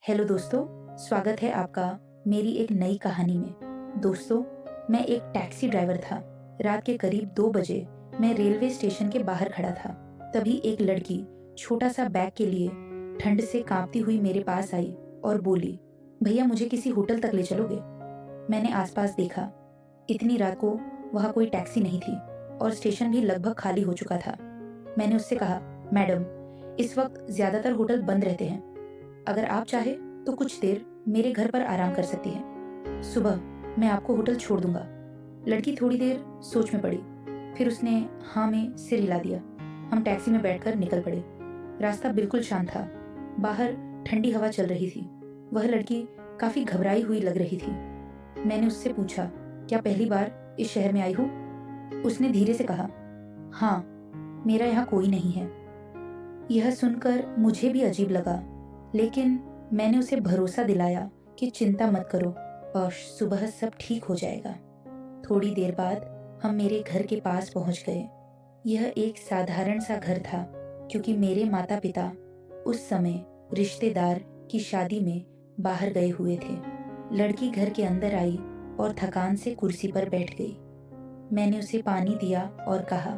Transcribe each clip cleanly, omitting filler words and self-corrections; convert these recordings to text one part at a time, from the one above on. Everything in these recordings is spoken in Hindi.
हेलो दोस्तों, स्वागत है आपका मेरी एक नई कहानी में। दोस्तों, मैं एक टैक्सी ड्राइवर था। रात के करीब 2 बजे मैं रेलवे स्टेशन के बाहर खड़ा था। तभी एक लड़की छोटा सा बैग के लिए ठंड से कांपती हुई मेरे पास आई और बोली, भैया मुझे किसी होटल तक ले चलोगे? मैंने आसपास देखा। इतनी रात को वहाँ कोई टैक्सी नहीं थी और स्टेशन भी लगभग खाली हो चुका था। मैंने उससे कहा, मैडम, इस वक्त ज्यादातर होटल बंद रहते हैं। अगर आप चाहे तो कुछ देर मेरे घर पर आराम कर सकती हैं। सुबह मैं आपको होटल छोड़ दूंगा। लड़की थोड़ी देर सोच में पड़ी, फिर उसने हाँ में सिर हिला दिया। हम टैक्सी में बैठकर निकल पड़े। रास्ता बिल्कुल शांत था। बाहर ठंडी हवा चल रही थी। वह लड़की काफी घबराई हुई लग रही थी। मैंने उससे पूछा, क्या पहली बार इस शहर में आई हो? उसने धीरे से कहा, हाँ, मेरा यहाँ कोई नहीं है। यह सुनकर मुझे भी अजीब लगा, लेकिन मैंने उसे भरोसा दिलाया कि चिंता मत करो और सुबह सब ठीक हो जाएगा। थोड़ी देर बाद हम मेरे घर के पास पहुंच गए। यह एक साधारण सा घर था, क्योंकि मेरे माता पिता उस समय रिश्तेदार की शादी में बाहर गए हुए थे। लड़की घर के अंदर आई और थकान से कुर्सी पर बैठ गई। मैंने उसे पानी दिया और कहा,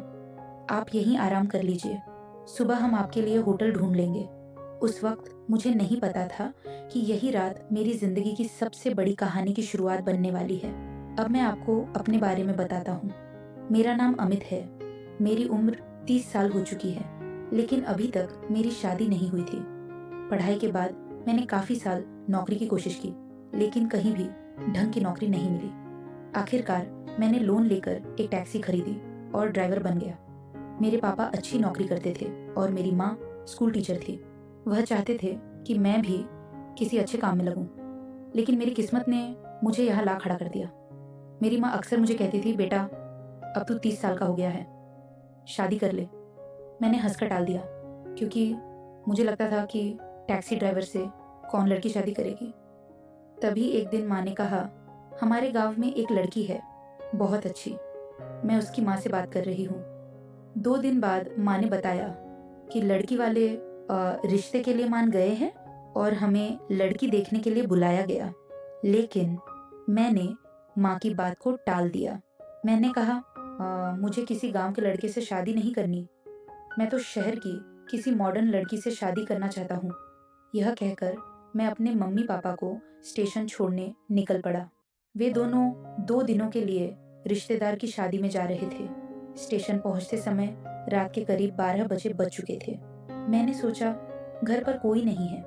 आप यहीं आराम कर लीजिए, सुबह हम आपके लिए होटल ढूंढ लेंगे। उस वक्त मुझे नहीं पता था कि यही रात मेरी जिंदगी की सबसे बड़ी कहानी की शुरुआत बनने वाली है। अब मैं आपको अपने बारे में बताता हूँ। मेरा नाम अमित है। मेरी उम्र 30 साल हो चुकी है, लेकिन अभी तक मेरी शादी नहीं हुई थी। पढ़ाई के बाद मैंने काफी साल नौकरी की कोशिश की, लेकिन कहीं भी ढंग की नौकरी नहीं मिली। आखिरकार मैंने लोन लेकर एक टैक्सी खरीदी और ड्राइवर बन गया। मेरे पापा अच्छी नौकरी करते थे और मेरी माँ स्कूल टीचर थी। वह चाहते थे कि मैं भी किसी अच्छे काम में लगूं, लेकिन मेरी किस्मत ने मुझे यहाँ ला खड़ा कर दिया। मेरी माँ अक्सर मुझे कहती थी, बेटा अब तू 30 साल का हो गया है, शादी कर ले। मैंने हंसकर टाल दिया, क्योंकि मुझे लगता था कि टैक्सी ड्राइवर से कौन लड़की शादी करेगी। तभी एक दिन माँ ने कहा, हमारे गांव में एक लड़की है, बहुत अच्छी। मैं उसकी माँ से बात कर रही हूँ। 2 दिन बाद माँ ने बताया कि लड़की वाले रिश्ते के लिए मान गए हैं और हमें लड़की देखने के लिए बुलाया गया। लेकिन मैंने माँ की बात को टाल दिया। मैंने कहा, मुझे किसी गांव के लड़के से शादी नहीं करनी, मैं तो शहर की किसी मॉडर्न लड़की से शादी करना चाहता हूँ। यह कहकर मैं अपने मम्मी पापा को स्टेशन छोड़ने निकल पड़ा। वे दोनों 2 दिनों के लिए रिश्तेदार की शादी में जा रहे थे। स्टेशन पहुंचते समय रात के करीब 12 बजे बज चुके थे। मैंने सोचा घर पर कोई नहीं है,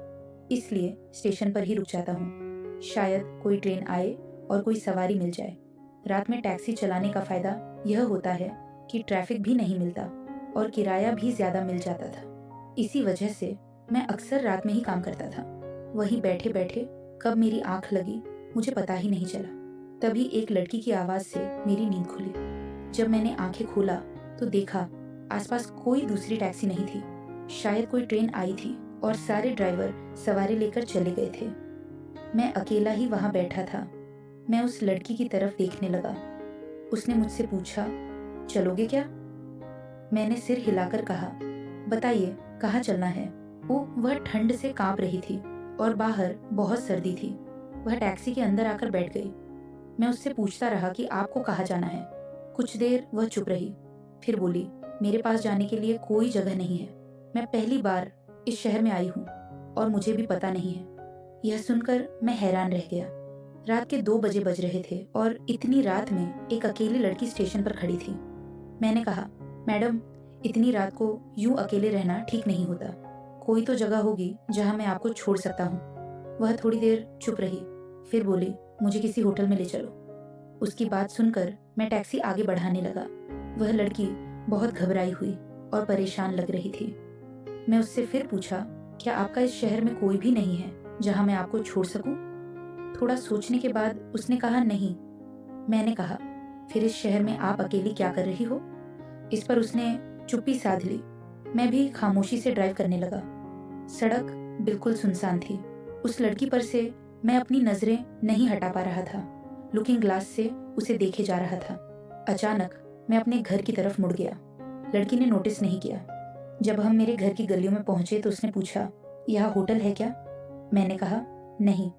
इसलिए स्टेशन पर ही रुक जाता हूँ। शायद कोई ट्रेन आए और कोई सवारी मिल जाए। रात में टैक्सी चलाने का फायदा यह होता है कि ट्रैफिक भी नहीं मिलता और किराया भी ज्यादा मिल जाता था। इसी वजह से मैं अक्सर रात में ही काम करता था। वहीं बैठे बैठे कब मेरी आंख लगी मुझे पता ही नहीं चला। तभी एक लड़की की आवाज से मेरी नींद खुली। जब मैंने आंखें खोला तो देखा आसपास कोई दूसरी टैक्सी नहीं थी। शायद कोई ट्रेन आई थी और सारे ड्राइवर सवारी लेकर चले गए थे। मैं अकेला ही वहां बैठा था। मैं उस लड़की की तरफ देखने लगा। उसने मुझसे पूछा, चलोगे क्या? मैंने सिर हिलाकर कहा, बताइए कहाँ चलना है। वह ठंड से कांप रही थी और बाहर बहुत सर्दी थी। वह टैक्सी के अंदर आकर बैठ गई। मैं उससे पूछता रहा कि आपको कहाँ जाना है। कुछ देर वह चुप रही, फिर बोली, मेरे पास जाने के लिए कोई जगह नहीं है। मैं पहली बार इस शहर में आई हूँ और मुझे भी पता नहीं है। यह सुनकर मैं हैरान रह गया। रात के 2 बजे बज रहे थे और इतनी रात में एक अकेली लड़की स्टेशन पर खड़ी थी। मैंने कहा, मैडम, इतनी रात को यूं अकेले रहना ठीक नहीं होता। कोई तो जगह होगी जहाँ मैं आपको छोड़ सकता हूँ। वह थोड़ी देर चुप रही, फिर बोली, मुझे किसी होटल में ले चलो। उसकी बात सुनकर मैं टैक्सी आगे बढ़ाने लगा। वह लड़की बहुत घबराई हुई और परेशान लग रही थी। मैं उससे फिर पूछा, क्या आपका इस शहर में कोई भी नहीं है जहां मैं आपको छोड़ सकूं? थोड़ा सोचने के बाद उसने कहा, नहीं। मैंने कहा, फिर इस शहर में आप अकेली क्या कर रही हो? इस पर उसने चुप्पी साध ली। मैं भी खामोशी से ड्राइव करने लगा। सड़क बिल्कुल सुनसान थी। उस लड़की पर से मैं अपनी नजरें नहीं हटा पा रहा था। लुकिंग ग्लास से उसे देखे जा रहा था। अचानक मैं अपने घर की तरफ मुड़ गया। लड़की ने नोटिस नहीं किया। जब हम मेरे घर की गलियों में पहुंचे तो उसने पूछा, यह होटल है क्या? मैंने कहा, नहीं,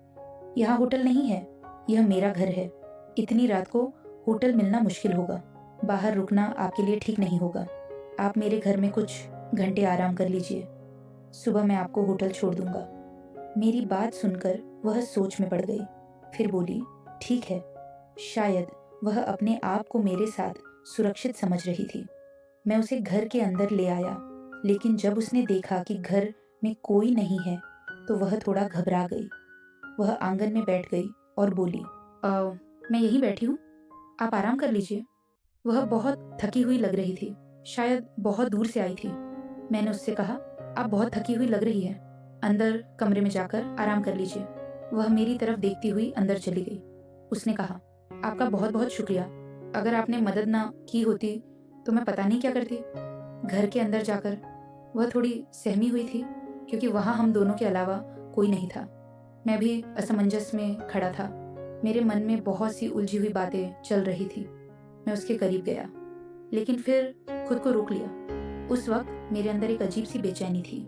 यहाँ होटल नहीं है, यह मेरा घर है। इतनी रात को होटल मिलना मुश्किल होगा। बाहर रुकना आपके लिए ठीक नहीं होगा। आप मेरे घर में कुछ घंटे आराम कर लीजिए। सुबह मैं आपको होटल छोड़ दूंगा। मेरी बात सुनकर वह सोच में पड़ गई। फिर बोली, ठीक है। शायद वह अपने आप को मेरे साथ सुरक्षित समझ रही थी। मैं उसे घर के अंदर ले आया, लेकिन जब उसने देखा कि घर में कोई नहीं है तो वह थोड़ा घबरा गई। वह आंगन में बैठ गई और बोली, मैं यहीं बैठी हूँ, आप आराम कर लीजिए। वह बहुत थकी हुई लग रही थी, शायद बहुत दूर से आई थी। मैंने उससे कहा, आप बहुत थकी हुई लग रही है, अंदर कमरे में जाकर आराम कर लीजिए। वह मेरी तरफ देखती हुई अंदर चली गई। उसने कहा, आपका बहुत बहुत शुक्रिया। अगर आपने मदद ना की होती तो मैं पता नहीं क्या करती। घर के अंदर जाकर वह थोड़ी सहमी हुई थी, क्योंकि वहाँ हम दोनों के अलावा कोई नहीं था। मैं भी असमंजस में खड़ा था। मेरे मन में बहुत सी उलझी हुई बातें चल रही थी। मैं उसके करीब गया, लेकिन फिर खुद को रोक लिया। उस वक्त मेरे अंदर एक अजीब सी बेचैनी थी।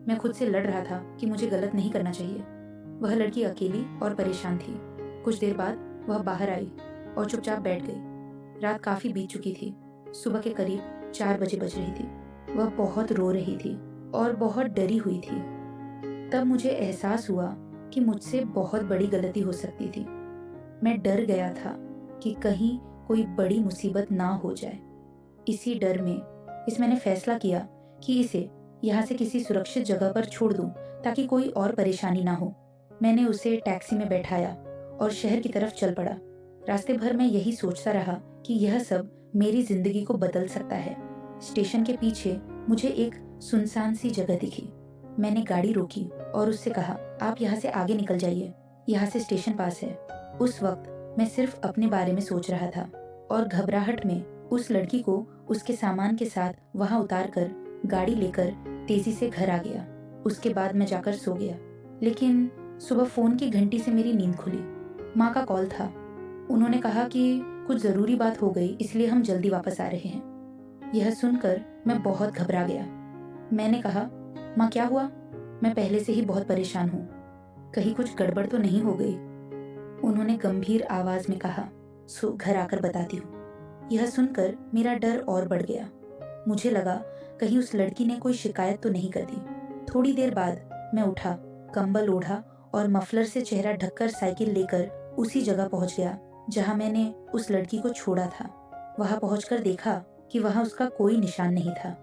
मैं खुद से लड़ रहा था कि मुझे गलत नहीं करना चाहिए। वह लड़की अकेली और परेशान थी। कुछ देर बाद वह बाहर आई और चुपचाप बैठ गई। रात काफी बीत चुकी थी। सुबह के करीब 4 बजे बज रही थी। वह बहुत रो रही थी और बहुत डरी हुई थी। तब मुझे एहसास हुआ कि मुझसे बहुत बड़ी गलती हो सकती थी। मैं डर गया था कि कहीं कोई बड़ी मुसीबत ना हो जाए। इसी डर में मैंने फैसला किया कि इसे यहाँ से किसी सुरक्षित जगह पर छोड़ दूं, ताकि कोई और परेशानी ना हो। मैंने उसे टैक्सी में बैठाया और शहर की तरफ चल पड़ा। रास्ते भर मैं यही सोचता रहा कि यह सब मेरी जिंदगी को बदल सकता है। स्टेशन के पीछे मुझे एक सुनसान सी जगह दिखी। मैंने गाड़ी रोकी और उससे कहा, आप यहाँ से आगे निकल जाइए, यहाँ से स्टेशन पास है। उस वक्त मैं सिर्फ अपने बारे में सोच रहा था और घबराहट में उस लड़की को उसके सामान के साथ वहां उतारकर गाड़ी लेकर तेजी से घर आ गया। उसके बाद मैं जाकर सो गया। लेकिन सुबह फोन की घंटी से मेरी नींद खुली। माँ का कॉल था। उन्होंने कहा कि कुछ जरूरी बात हो गई, इसलिए हम जल्दी वापस आ रहे हैं। यह सुनकर मैं बहुत घबरा गया। मैंने कहा, माँ क्या हुआ? मैं पहले से ही बहुत परेशान हूँ, कहीं कुछ गड़बड़ तो नहीं हो गई? उन्होंने गंभीर आवाज में कहा, सो घर आकर बताती हूँ। यह सुनकर मेरा डर और बढ़ गया। मुझे लगा कहीं उस लड़की ने कोई शिकायत तो नहीं कर दी। थोड़ी देर बाद मैं उठा, कंबल ओढ़ा और मफलर से चेहरा ढककर साइकिल लेकर उसी जगह पहुंच गया जहां मैंने उस लड़की को छोड़ा था। वहां पहुंचकर देखा कि वहां उसका कोई निशान नहीं था।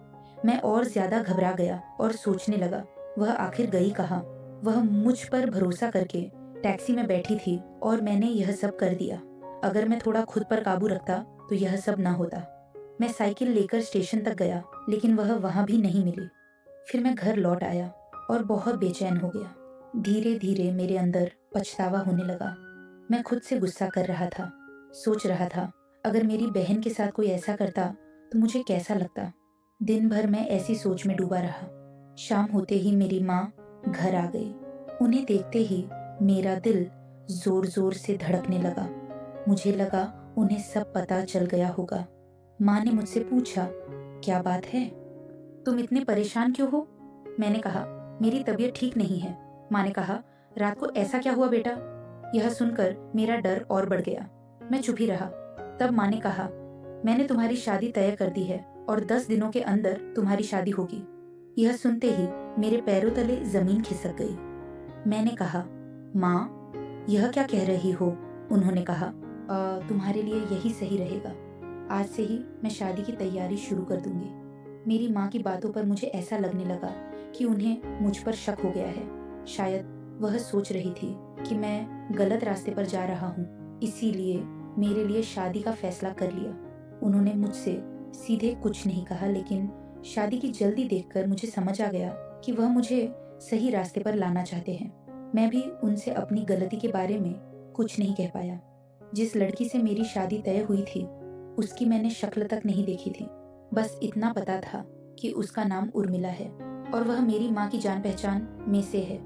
मैं और ज्यादा घबरा गया और सोचने लगा, वह आखिर गई कहाँ? वह मुझ पर भरोसा करके टैक्सी में बैठी थी और मैंने यह सब कर दिया। अगर मैं थोड़ा खुद पर काबू रखता तो यह सब ना होता। मैं साइकिल लेकर स्टेशन तक गया, लेकिन वह वहां भी नहीं मिली। फिर मैं घर लौट आया और बहुत बेचैन हो गया। धीरे धीरे मेरे अंदर पछतावा होने लगा। मैं खुद से गुस्सा कर रहा था। सोच रहा था, अगर मेरी बहन के साथ कोई ऐसा करता तो मुझे कैसा लगता। दिन भर मैं ऐसी सोच में डूबा रहा। शाम होते ही मेरी माँ घर आ गई। उन्हें देखते ही मेरा दिल जोर जोर से धड़कने लगा। मुझे लगा उन्हें सब पता चल गया होगा। माँ ने मुझसे पूछा, क्या बात है, तुम इतने परेशान क्यों हो? मैंने कहा, मेरी तबीयत ठीक नहीं है। माँ ने कहा, रात को ऐसा क्या हुआ बेटा? यह सुनकर मेरा डर और बढ़ गया। मैं चुप ही रहा। तब माँ ने कहा, मैंने तुम्हारी शादी तय कर दी है और 10 दिनों के अंदर तुम्हारी शादी होगी। यह सुनते ही मेरे पैरों तले जमीन खिसक गई। मैंने कहा, माँ यह क्या कह रही हो? उन्होंने कहा, तुम्हारे लिए यही सही रहेगा। आज से ही मैं शादी की तैयारी शुरू कर दूंगी। मेरी माँ की बातों पर मुझे ऐसा लगने लगा कि उन्हें मुझ पर शक हो गया है। शायद वह सोच रही थी कि मैं गलत रास्ते पर जा रहा हूँ, इसीलिए मेरे लिए शादी का फैसला कर लिया। उन्होंने मुझसे सीधे कुछ नहीं कहा, लेकिन शादी की जल्दी देखकर मुझे समझ आ गया कि वह मुझे सही रास्ते पर लाना चाहते हैं। मैं भी उनसे अपनी गलती के बारे में कुछ नहीं कह पाया। जिस लड़की से मेरी शादी तय हुई थी उसकी मैंने शक्ल तक नहीं देखी थी। बस इतना पता था कि उसका नाम उर्मिला है और वह मेरी माँ की जान पहचान में से है।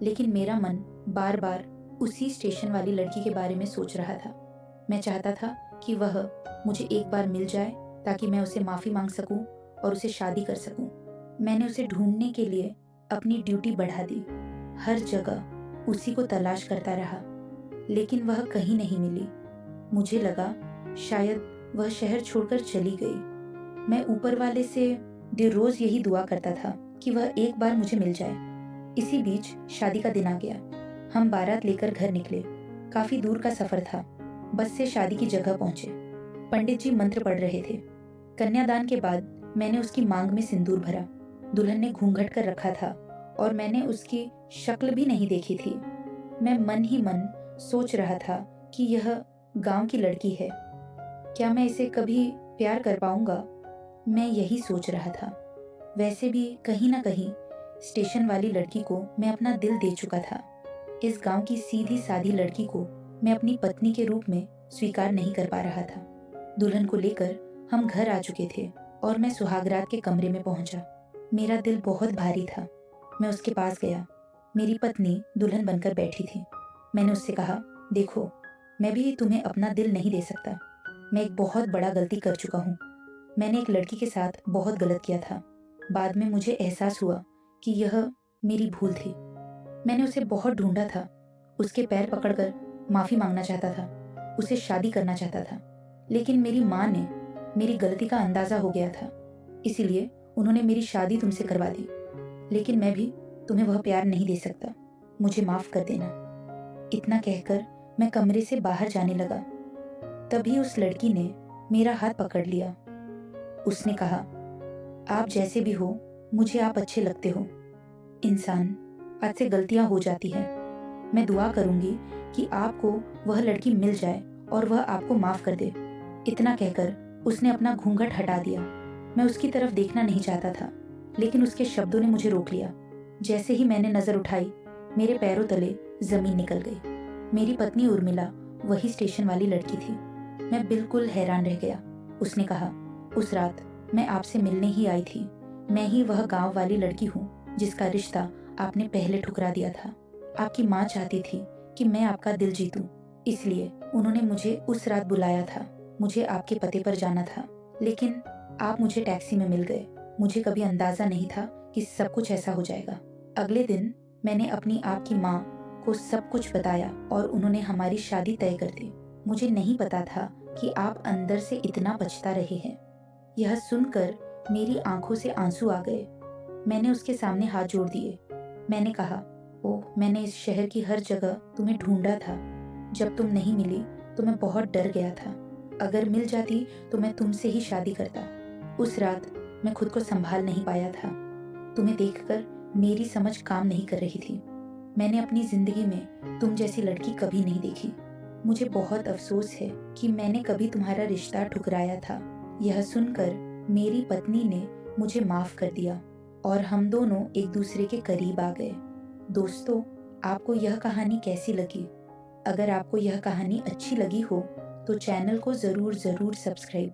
लेकिन मेरा मन बार बार उसी स्टेशन वाली लड़की के बारे में सोच रहा था। मैं चाहता था कि वह मुझे एक बार मिल जाए ताकि मैं उसे माफ़ी मांग सकूं और उसे शादी कर सकूं। मैंने उसे ढूंढने के लिए अपनी ड्यूटी बढ़ा दी। हर जगह उसी को तलाश करता रहा, लेकिन वह कहीं नहीं मिली। मुझे लगा शायद वह शहर छोड़कर चली गई। मैं ऊपर वाले से रोज यही दुआ करता था कि वह एक बार मुझे मिल जाए। इसी बीच शादी का दिन आ गया। हम बारात लेकर घर निकले। काफी दूर का सफर था। बस से शादी की जगह पहुंचे। पंडित जी मंत्र पढ़ रहे थे। कन्यादान के बाद मैंने उसकी मांग में सिंदूर भरा। दुल्हन ने घूंघट कर रखा था और मैंने उसकी शक्ल भी नहीं देखी थी। मैं मन ही मन सोच रहा था कि यह गांव की लड़की है, क्या मैं इसे कभी प्यार कर पाऊंगा? मैं यही सोच रहा था। वैसे भी कहीं ना कहीं स्टेशन वाली लड़की को मैं अपना दिल दे चुका था। इस गांव की सीधी सादी लड़की को मैं अपनी पत्नी के रूप में स्वीकार नहीं कर पा रहा था। दुल्हन को लेकर हम घर आ चुके थे और मैं सुहागरात के कमरे में पहुंचा। मेरा दिल बहुत भारी था। मैं उसके पास गया। मेरी पत्नी दुल्हन बनकर बैठी थी। मैंने उससे कहा, देखो, मैं भी तुम्हें अपना दिल नहीं दे सकता। मैं एक बहुत बड़ा गलती कर चुका हूँ। मैंने एक लड़की के साथ बहुत गलत किया था। बाद में मुझे एहसास हुआ कि यह मेरी भूल थी। मैंने उसे बहुत ढूंढा था। उसके पैर पकड़कर माफी मांगना चाहता था, उसे शादी करना चाहता था, लेकिन मेरी माँ ने मेरी गलती का अंदाजा हो गया था, इसीलिए उन्होंने मेरी शादी तुमसे करवा दी। लेकिन मैं भी तुम्हें वह प्यार नहीं दे सकता। मुझे माफ कर देना। इतना कहकर मैं कमरे से बाहर जाने लगा। तभी उस लड़की ने मेरा हाथ पकड़ लिया। उसने कहा, आप जैसे भी हो, मुझे आप अच्छे लगते हो। इंसान, आज से गलतियां हो जाती हैं। मैं दुआ करूंगी कि आपको वह लड़की मिल जाए और वह आपको माफ कर दे। इतना कहकर उसने अपना घूंघट हटा दिया। मैं उसकी तरफ देखना नहीं चाहता था, लेकिन उसके शब्दों ने मुझे रोक लिया। जैसे ही मैंने नजर उठाई, मेरे पैरों तले जमीन निकल गई। मेरी पत्नी उर्मिला वही स्टेशन वाली लड़की थी। मैं बिल्कुल हैरान रह गया। उसने कहा, उस रात मैं आपसे मिलने ही आई थी। मैं ही वह गांव वाली लड़की हूँ जिसका रिश्ता आपने पहले ठुकरा दिया था। आपकी माँ चाहती थी कि मैं आपका दिल जीतूं, इसलिए उन्होंने मुझे उस रात बुलाया था। मुझे आपके पते पर जाना था, लेकिन आप मुझे टैक्सी में मिल गए। मुझे कभी अंदाजा नहीं था कि सब कुछ ऐसा हो जाएगा। अगले दिन मैंने अपनी आपकी माँ को सब कुछ बताया और उन्होंने हमारी शादी तय कर दी। मुझे नहीं पता था कि आप अंदर से इतना पछता रहे हैं। यह सुनकर मेरी आंखों से आंसू आ गए। मैंने उसके सामने हाथ जोड़ दिए। मैंने कहा, ओह, मैंने इस शहर की हर जगह तुम्हें ढूंढा था। जब तुम नहीं मिली तो मैं बहुत डर गया था। अगर मिल जाती तो मैं तुमसे ही शादी करता। उस रात मैं खुद को संभाल नहीं पाया था। तुम्हें देखकर मेरी समझ काम नहीं कर रही थी। मैंने अपनी जिंदगी में तुम जैसी लड़की कभी नहीं देखी। मुझे बहुत अफसोस है कि मैंने कभी तुम्हारा रिश्ता ठुकराया था। यह सुनकर मेरी पत्नी ने मुझे माफ कर दिया और हम दोनों एक दूसरे के करीब आ गए। दोस्तों, आपको यह कहानी कैसी लगी? अगर आपको यह कहानी अच्छी लगी हो तो चैनल को ज़रूर सब्सक्राइब